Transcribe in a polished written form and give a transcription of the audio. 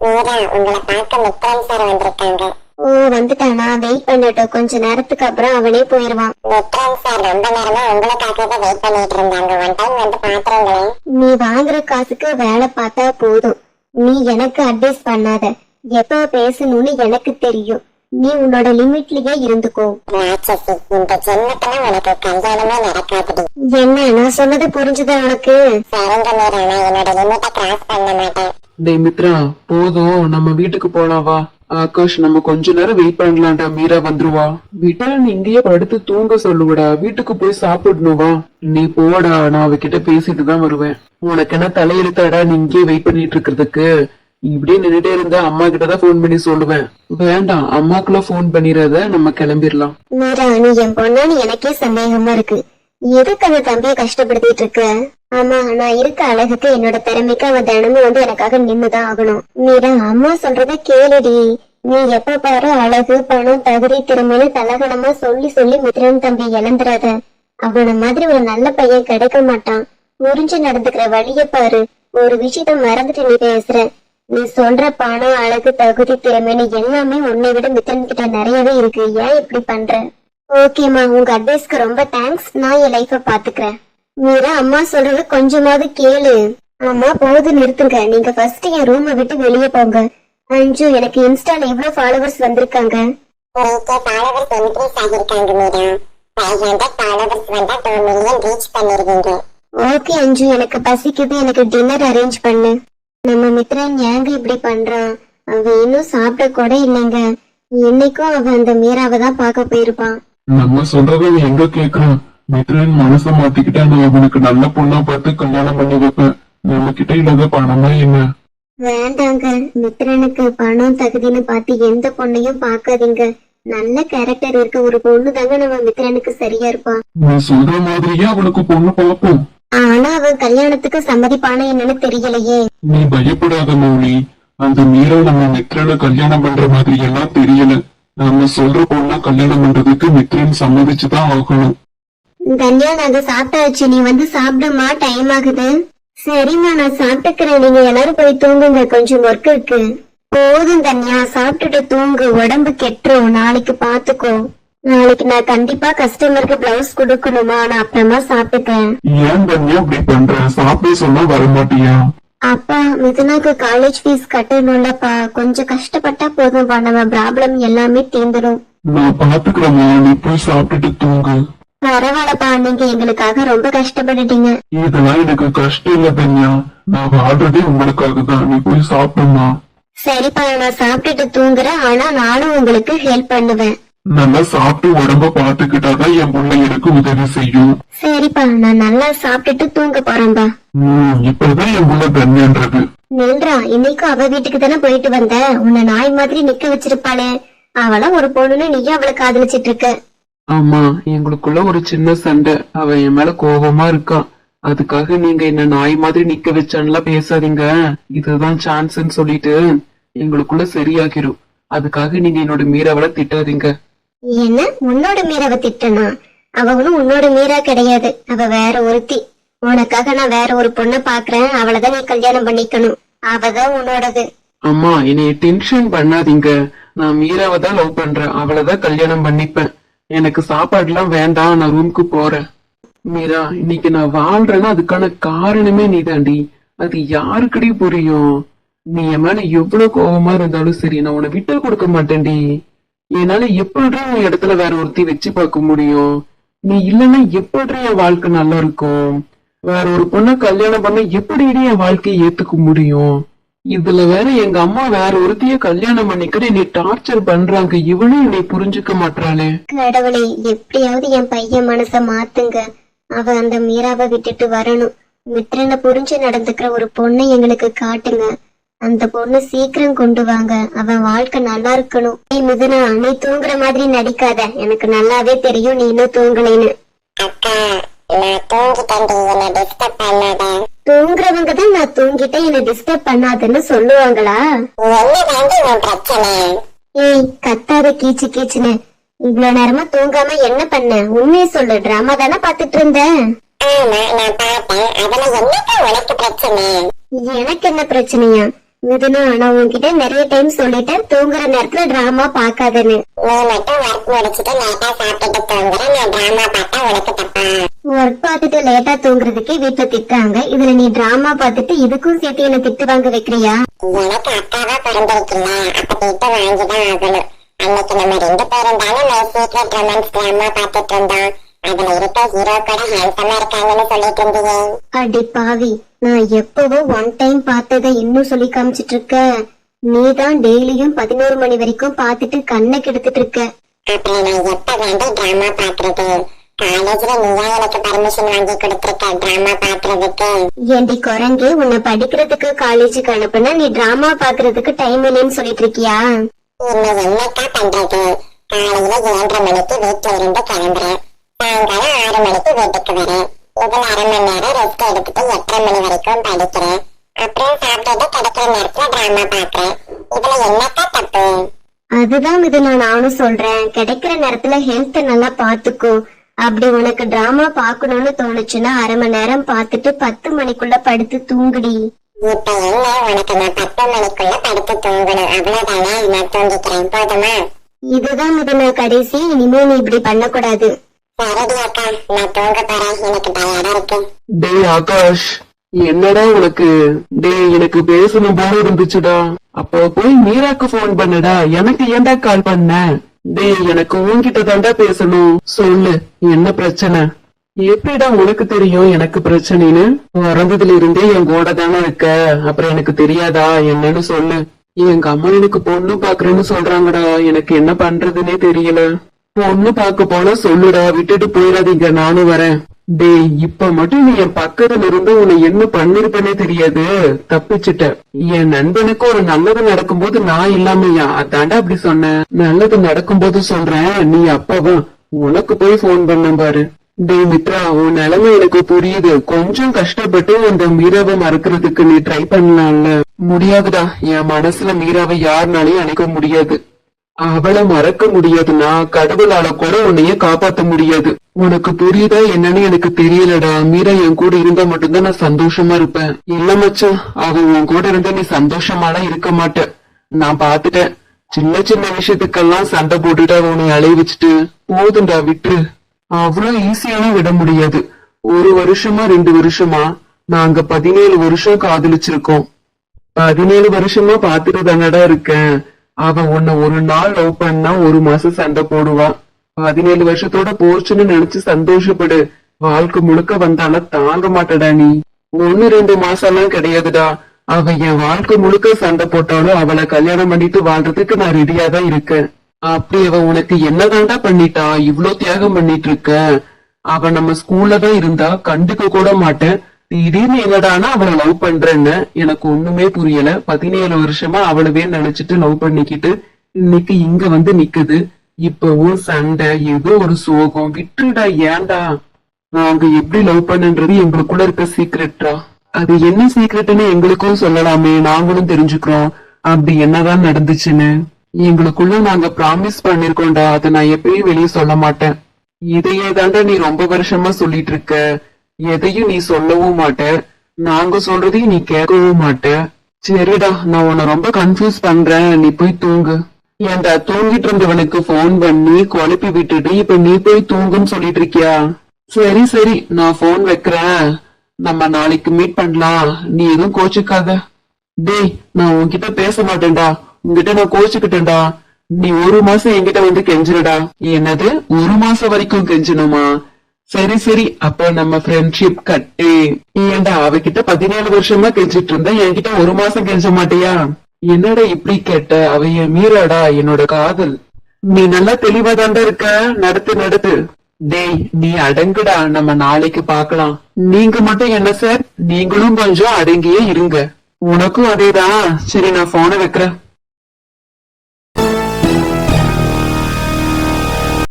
மீரா, உங்களை பார்க்க மித்ரன் சார் வந்திருக்காங்க. ஓ வந்துட்டானா? வெயிட் பண்ணட்டும், கொஞ்ச நேரத்துக்கு அப்புறம் அவனே போயிருவான். மித்ரன் சார் ரொம்ப நேரமா உங்களுக்காக வெயிட் பண்ணிட்டு இருந்தாங்க. ஒன் டைம் வந்து பாத்துருங்களேன். நீ வாங்குற காசுக்கு வேலை பார்த்தா போதும். நீ எனக்கு அட்வைஸ் பண்ணாத. எப்ப பேசணும்னு எனக்கு தெரியும். நீ உன்னோட லிமிட்லயே இருந்துக்கோ. ராட்சசி, இந்த ஜென்மத்துல உனக்கு கல்யாணமே நடக்காதுடி. என்ன நான் சொன்னது புரிஞ்சுதா உனக்கு? சரிங்க மீரா, நான் என்னோட லிமிட்டை கிராஸ் பண்ண மாட்டேன். டேய் மித்ரா, போதும், நம்ம வீட்டுக்கு போலாம் வா. ஆகாஷ், நம்ம கொஞ்ச நேரம் வெயிட் பண்ணலாம்டா, மீரா வந்துருவா. விட்டா நீ இங்கேயே படுத்து தூங்க சொல்லுவடா, வீட்டுக்கு போய் சாப்பிடணும் வா. நீ போடா, நான் அவகிட்ட பேசிட்டு தான் வருவேன். உனக்கு என்ன தலையெழுத்தாடா நீ இங்கேயே வெயிட் பண்ணிட்டு இருக்கிறதுக்கு? இப்படியே நின்னுட்டே இருந்தா அம்மா கிட்டதான் போன் பண்ணி சொல்லுவேன். வேண்டாம், அம்மாக்குள்ள போன் பண்ணிடாத, நம்ம கிளம்பிடலாம். மீரா, நீ என் பொண்ணான்னு எனக்கே சந்தேகமா இருக்கு. எதுக்கு அந்த தம்பிய கஷ்டப்படுத்திட்டு இருக்க? ஆமா, நான் இருக்க அழகுக்கு என்னோட திறமைக்கு அவன் தினமும் வந்து எனக்காக நின்னுதான் ஆகணும். மீரா, அம்மா சொல்றத கேளுடி. நீ எப்ப பாரு அழகு, பணம், தகுதி, திறமைன்னு தலகணமா சொல்லி சொல்லி மித்ரன் தம்பி இழந்துறாத. அவன மாதிரி ஒரு நல்ல பையன் கிடைக்க மாட்டான். முறிஞ்சு நடந்துக்கிற வழிய பாரு. ஒரு விஷயத்த மறந்துட்டு நீ பேசுற. நீ சொல்ற பணம், அழகு, தகுதி, திறமைன்னு எல்லாமே உன்னை விட மித்ரன் கிட்ட நிறையவே இருக்கு. ஏன் இப்படி பண்ற? ஓகேமா, உங்க அட்வைஸ்க்கு ரொம்ப தேங்க்ஸ். நான் என் லைஃப பாத்துக்கிறேன். மீரா, அம்மா சொல்றது கொஞ்சமாவது கேளு. அம்மா போது நிறுத்துங்க. நீங்க ஃபர்ஸ்ட் என் ரூமை விட்டு வெளியே போங்க. அஞ்சு, எனக்கு இன்ஸ்டால இவ்வளவு ஃபாலோவர்ஸ் வந்திருக்காங்க. உங்களுக்கு ஃபாலோவர்ஸ் இன்க்ரீஸ் ஆகிருக்காங்க மீரா. 500 ஃபாலோவர்ஸ் வந்தா 2 மில்லியன் ரீச் பண்ணிருவீங்க. ஓகே அஞ்சு, எனக்கு பசிக்குது. எனக்கு டின்னர் அரேஞ்ச் பண்ணு. நம்ம மித்ரன் ஏங்க இப்படி பண்றான்? அவன் இன்னும் சாப்பிட கூட இல்லைங்க. என்னைக்கும் அவன் அந்த மீராவை தான் பார்க்க போயிருப்பான். நம்ம சொல்றத எங்க கேக்குறான்? மித்ரன் மனச மாத்திக்கிட்டா நான் அவனுக்கு நல்ல பொண்ணா பார்த்து கல்யாணம் பண்ணி வைப்பேன். நம்ம கிட்ட இல்லாத பணமா என்ன? வேண்டாங்க, மித்ரனுக்கு பணம் தகுதின்னு பார்த்து எந்த பொண்ணையும் பார்க்காதீங்க. நல்ல கேரக்டர் இருக்க ஒரு பொண்ணு தாங்க நம்ம மித்ரனுக்கு சரியா இருப்பான். நீ சொல்ற மாதிரியே அவனுக்கு பொண்ணு பார்ப்போம். ஆனா அவன் கல்யாணத்துக்கு சம்மதிப்பான என்னன்னு தெரியலையே. நீ பயப்படாத மௌலி. அந்த மீரா நம்ம மித்ரனை கல்யாணம் பண்ற மாதிரி எல்லாம் தெரியல. நம்ம சொல்ற பொண்ணா கல்யாணம் பண்றதுக்கு மித்ரன் சம்மதிச்சுதான் ஆகணும். தன்யா, நாங்க சாப்பிட்டாச்சு. நீ வந்து சாப்பிடுமா, டைம் ஆகுது. சரிம்மா, நான் சாப்பிட்டுக்கிறேன். நீங்க எல்லாரும் போய் தூங்குங்க, கொஞ்சம் ஒர்க் இருக்கு. போதும் தன்யா, சாப்பிட்டுட்டு தூங்கு. உடம்பு கெட்டுரும். நாளைக்கு பாத்துக்கோ. நாளைக்கு நான் கண்டிப்பா கஸ்டமருக்கு பிளவுஸ் கொடுக்கணுமா? நான் அப்புறமா சாப்பிட்டுக்கிறேன். ஏன் தனியா இப்படி பண்ற? சாப்பிட சொன்னா வரமாட்டியா? அப்பா, மிதுனாக்கு காலேஜ் ஃபீஸ் கட்டணும்லப்பா. கொஞ்சம் கஷ்டப்பட்டா போதும்பா. நம்ம ப்ராப்ளம் எல்லாமே தீந்துடும். நான் பாத்துக்கிறேம்மா, நீ போய் சாப்பிட்டுட்டு தூங்கு. பரவாயில்லப்பா, நீங்க எங்களுக்காக ரொம்ப கஷ்டப்பட்டுட்டீங்க. இதெல்லாம் எனக்கு கஷ்டம் இல்ல தனியா. நான் வாழ்றதே உங்களுக்காக தான். நீ போய் சாப்பிடுமா. சரிப்பா, நான் சாப்பிட்டுட்டு தூங்குறேன். ஆனா நானும் உங்களுக்கு ஹெல்ப் பண்ணுவேன். நல்லா சாப்பிட்டு உடம்ப பாத்துக்கிட்டாதான் என் பிள்ளை எனக்கு உதவி செய்யும். சரிப்பா, நான் நல்லா சாப்பிட்டுட்டு தூங்க போறேன்பா. இப்பதான் என் பிள்ளை தன்யன்றது. நில்றா, இன்னைக்கும் அவ வீட்டுக்கு தானே போயிட்டு வந்த. உன்னை நாய் மாதிரி நிக்க வச்சிருப்பாளே, அவளா ஒரு பொண்ணுன்னு நீயே அவளை காதலிச்சிட்டு இருக்க. ஆமா, எங்களுக்குள்ள ஒரு சின்ன சண்டை. அவ என் மேல கோபமா இருக்கா. அதுக்காக நீங்க என்ன நாய் மாதிரி நிக்க வச்சான்லாம் பேசாதீங்க. இதுதான் சான்ஸ்ன்னு சொல்லிட்டு எங்களுக்குள்ள சரியாகிரும். அதுக்காக நீங்க என்னோட மீராவளை திட்டாதீங்க. என்ன உன்னோட மீராவை திட்டனா? அவ ஒண்ணும் உன்னோட மீரா கிடையாது. அவ வேற ஒருத்தி. உனக்காக நான் வேற ஒரு பொண்ணை பாக்குறேன். அவளதான் நீ கல்யாணம் பண்ணிக்கணும். அவதான் உன்னோடது. அம்மா, என்னைய டென்ஷன் பண்ணாதீங்க. நான் மீராவை தான் லவ் பண்றேன். அவளதான் கல்யாணம் பண்ணிப்பேன். எனக்கு சாப்பாடு எல்லாம் வேண்டாம், நான் ரூமுக்கு போறேன். மீரா, இன்னைக்கு நான் வாழ்றேன்னா அதுக்கான காரணமே நீ தாண்டி. அது யாருக்கடி புரியும்? நீ என் மேல எவ்வளவு கோபமா இருந்தாலும் சரி, நான் உன்னை விட்டு கொடுக்க மாட்டேன்டி. என்னால எப்படி உன் இடத்துல வேற ஒருத்தி வச்சு பார்க்க முடியும்? நீ இல்லன்னா எப்படி என் வாழ்க்கை நல்லா இருக்கும்? வேற ஒரு பொண்ணை கல்யாணம் பண்ண எப்படி என் வாழ்க்கையை ஏத்துக்க முடியும்? இதுல வேற எங்க அம்மா வேற ஒருத்தைய கல்யாணம் பண்ணிக்கிட்டு என்னை டார்ச்சர் பண்றாங்க. இவனும் என்னை புரிஞ்சுக்க மாட்டாளே. கடவுளே, எப்படியாவது என் பையன் மனச மாத்துங்க. அவ அந்த மீராவை விட்டுட்டு வரணும். மித்ரனை புரிஞ்சு நடந்துக்கிற ஒரு பொண்ணை எங்களுக்கு காட்டுங்க. அந்த பொண்ணு சீக்கிரம் கொண்டு வாங்க. அவன் வாழ்க்கை நல்லா இருக்கணும். மிதுனா, நீ தூங்குற மாதிரி நடிக்காத. எனக்கு நல்லாவே தெரியும் நீ இன்னும் தூங்கலைன்னு. அக்கா, நான் தூங்கிட்டேன்டி, என்ன டிஸ்டர்ப் பண்ணாத. தூங்குறவங்க தான் நான் தூங்கிட்டேன் என்ன டிஸ்டர்ப் பண்ணாதுன்னு சொல்லுவாங்களா? என்னதாண்டி உன் பிரச்சனை? ஏய், கத்தாத கீச்சு கீச்சுன்னு. இவ்வளவு நேரமா தூங்காம என்ன பண்ண? உண்மையை சொல்லு. டிராமா தானே பாத்துட்டு இருந்த? ஆமா, நான் பார்த்தேன். அதுல என்னக்கா உனக்கு பிரச்சனை? எனக்கு என்ன பிரச்சனையா? மிதுனா, நான் உன்கிட்ட நிறைய டைம் சொல்லிட்டேன் தூங்குற நேரத்துல டிராமா பாக்காதன்னு. நீ மட்டும் ஒர்க் முடிச்சிட்டு லேட்டா சாப்பிட்டுட்டு தூங்குற, நான் டிராமா பார்த்தா உனக்கு தப்பா? ஒர்க் பார்த்துட்டு லேட்டா தூங்குறதுக்கே வீட்டுல திட்டுறாங்க, இதுல நீ டிராமா பார்த்துட்டு இதுக்கும் சேர்த்து என்ன திட்டு வாங்க வைக்கிறியா? எனக்கு அக்காவா பிறந்திருக்குல்ல, அப்ப திட்டு வாங்கிதான் ஆகணும். அன்னைக்கு நம்ம 2 பேரும் தானே மை சீக்ரெட் ரொமான்ஸ் டிராமா பார்த்துட்டு இருந்தோம். அதுல இருக்க ஹீரோ கூட ஹேண்ட்ஸமா இருக்காங்கன்னு சொல்லிட்டு இருந்தீங்க. அடி பாவி, நான் எப்பவோ ஒன் டைம் பார்த்ததை இன்னும் சொல்லி காமிச்சிட்டு இருக்க. நீதான் டெய்லியும் 11 மணி வரைக்கும் பார்த்துட்டு கண்ணை கெடுத்துட்டு இருக்க. அப்புறம் நான் எப்ப வேண்டி டிராமா பாக்குறது? காலேஜ்ல நீயா எனக்கு பர்மிஷன் வாங்கி கொடுத்திருக்க டிராமா பாக்குறதுக்கு? ஏண்டி குரங்கு, உன்னை படிக்கிறதுக்கு காலேஜுக்கு அனுப்புனா நீ டிராமா பாக்குறதுக்கு டைம் இல்லைன்னு சொல்லிட்டு இருக்கியா? இன்னும் என்னக்கா பண்றது? காலையில 7:30 மணிக்கு வீட்டுல இருந்து கிளம்புறேன், சாயங்காலம் 6 மணிக்கு வீட்டுக்கு வரேன். இதுல 1/2 மணி நேரம் ரெஸ்ட் எடுத்துட்டு 8:30 மணி வரைக்கும் படிக்கிறேன். அப்புறம் சாப்பிட்டுட்டு கிடைக்கிற நேரத்துல டிராமா பாக்குறேன். இதுல என்னக்கா தப்பு? அதுதான் இது நானும் சொல்றேன். கிடைக்கிற நேரத்துல ஹெல்த் நல்லா பாத்துக்கோ. அப்படி உனக்கு டிராமா பாக்கணும்னு தோணுச்சுன்னா 1/2 மணி நேரம் பார்த்துட்டு 10 மணிக்குள்ள படுத்து தூங்குடி. இப்ப என்ன உனக்கு? நான் 10 மணிக்குள்ள படுத்து தூங்கணும், அவ்வளவுதானே? நான் தூங்கிக்கிறேன், போதுமா? இதுதான் இது கடைசி. இனிமே நீ இப்படி பண்ணக்கூடாது. சரிடி அக்கா, நான் தூங்க போறேன், எனக்கு டயர்டா இருக்கு. டேய் ஆகாஷ், என்னடா உனக்கு? டேய், எனக்கு பேசணும் போல இருந்துச்சுடா. அப்போ போய் மீராக்கு போன் பண்ணுடா, எனக்கு ஏன்டா கால் பண்ண? டேய், எனக்கு உன்கிட்ட தாண்டா பேசணும். சொல்லு, என்ன பிரச்சனை? எப்படிடா உனக்கு தெரியும் எனக்கு பிரச்சனைன்னு? பிறந்ததுல இருந்தே என் கூட தானே இருக்க, அப்புறம் எனக்கு தெரியாதா என்னன்னு சொல்லு. எங்க அம்மா எனக்கு பொண்ணு பாக்குறேன்னு சொல்றாங்கடா, எனக்கு என்ன பண்றதுன்னே தெரியல. பொண்ணு பாக்க போனா சொல்லுடா, விட்டுட்டு போயிடாதீங்க, நானும் வரேன். டேய், இப்ப மட்டும் நீ என் பக்கத்துல இருந்து உன்னை என்ன பண்ணிருப்பேனே தெரியாது, தப்பிச்சுட்ட. என் நண்பனுக்கு ஒரு நல்லது நடக்கும்போது நான் இல்லாமையா? அதாண்டா அப்படி சொன்னேன். நல்லது நடக்கும்போது சொல்றேன், நீ அப்பவும் உனக்கு போய் போன் பண்ண பாரு. டேய் மித்ரா, உன் நிலைமை எனக்கு புரியுது. கொஞ்சம் கஷ்டப்பட்டு அந்த மீராவை மறக்கிறதுக்கு நீ ட்ரை பண்ணலாம்ல. முடியாதுடா, என் மனசுல மீராவை யாருனாலையும் அணைக்க முடியாது. அவளை மறக்க முடியாதுன்னா கடவுளால கூட உன்னைய காப்பாத்த முடியாது. உனக்கு புரியுதா என்னன்னு எனக்கு தெரியலடா. மீரா என் கூட இருந்தா மட்டும்தான் நான் சந்தோஷமா இருப்பேன். இல்ல மச்சான், அவ உன் கூட இருந்தா நீ சந்தோஷமாலாம் இருக்க மாட்ட. நான் பாத்துட்டேன். சின்ன சின்ன விஷயத்துக்கெல்லாம் சண்டை போட்டுட்டு உன்னை அலைய வச்சுட்டு போதுண்டா, விட்டுரு. அவ்வளவு ஈஸியாலாம் விட முடியாது. 1 வருஷமா 2 வருஷமா நாங்க 17 வருஷம் காதலிச்சிருக்கோம். 17 வருஷமா பாத்துட்டு தானடா இருக்கேன். அவ உன்னை ஒரு நாள் லவ் பண்ணா 1 மாசம் சண்டை போடுவா. 17 வருஷத்தோட போச்சுன்னு நினைச்சு சந்தோஷப்படு. வாழ்க்கை முழுக்க வந்தாலும் தாங்க மாட்டடா நீ. 1-2 மாசம் எல்லாம் கிடையாதுடா. அவ என் வாழ்க்கை முழுக்க சண்டை போட்டாலும் அவளை கல்யாணம் பண்ணிட்டு வாழ்றதுக்கு நான் ரெடியா தான் இருக்கேன். அப்படி அவ உனக்கு என்னதாண்டா பண்ணிட்டா? இவ்ளோ தியாகம் பண்ணிட்டு இருக்க. அவ நம்ம ஸ்கூல்ல தான் இருந்தா கண்டுக்க கூட மாட்டேன். திடீர்னு என்னடானா அவளை லவ் பண்றேன்னு எனக்கு ஒண்ணுமே புரியல. 17 வருஷமா அவளவே நினைச்சிட்டு லவ் பண்ணிக்கிட்டு இன்னைக்கு இங்க வந்து நிக்குது. இப்பவும் சண்டை, ஏதோ ஒரு சோகம். விட்டுடா, ஏன்டா? நாங்க எப்படி லவ் பண்ணன்றது எங்களுக்குள்ள இருக்க சீக்ரெட்டா. அது என்ன சீக்ரெட்னு எங்களுக்கும் சொல்லலாமே, நாங்களும் தெரிஞ்சுக்கிறோம். அப்படி என்னதான் நடந்துச்சுன்னு எங்களுக்குள்ள நாங்க ப்ராமிஸ் பண்ணிருக்கோம்டா. அதை நான் எப்பயும் வெளியே சொல்ல மாட்டேன். இதையே தாண்டா நீ ரொம்ப வருஷமா சொல்லிட்டு இருக்க. எதையும் நீ சொல்லவும் மாட்ட, நாங்க சொல்றதையும் நீ கேட்கவும் மாட்ட. சரிடா, நான் உன்னை ரொம்ப கன்ஃபியூஸ் பண்றேன், நீ போய் தூங்கு. ஏன்டா, தூங்கிட்டு இருந்தவனுக்கு போன் பண்ணி குழப்பி விட்டுட்டு இப்ப நீ போய் தூங்குன்னு சொல்லிட்டு இருக்கியா? சரி சரி, நான் போன் வைக்கிறேன். நம்ம நாளைக்கு மீட் பண்ணலாம். நீ எதுவும் கோச்சுக்காத. டேய், நான் உன்கிட்ட பேச மாட்டேன்டா. உன்கிட்ட நான் கோச்சுக்கிட்டேன்டா. நீ 1 மாசம் என்கிட்ட வந்து கெஞ்சிருடா. என்னது, 1 மாசம் வரைக்கும் கெஞ்சணுமா? சரி சரி, அப்ப நம்ம ஃப்ரெண்ட்ஷிப் கட்டு. ஏன்டா, அவகிட்ட 17 வருஷமா கெஞ்சிட்டு இருந்தா என்கிட்ட 1 மாசம் கெஞ்ச மாட்டியா? என்னடா இப்படி கேட்ட? அவ என் மீராடா, என்னோட காதல். நீ நல்லா தெளிவாதாண்டா இருக்க. நடத்து. டேய், நீ அடங்குடா, நம்ம நாளைக்கு பாக்கலாம். நீங்க மட்டும் என்ன சார், நீங்களும் கொஞ்சம் அடங்கியே இருங்க. உனக்கும் அதேதான். சரி, நான் போனை வைக்கிறேன்.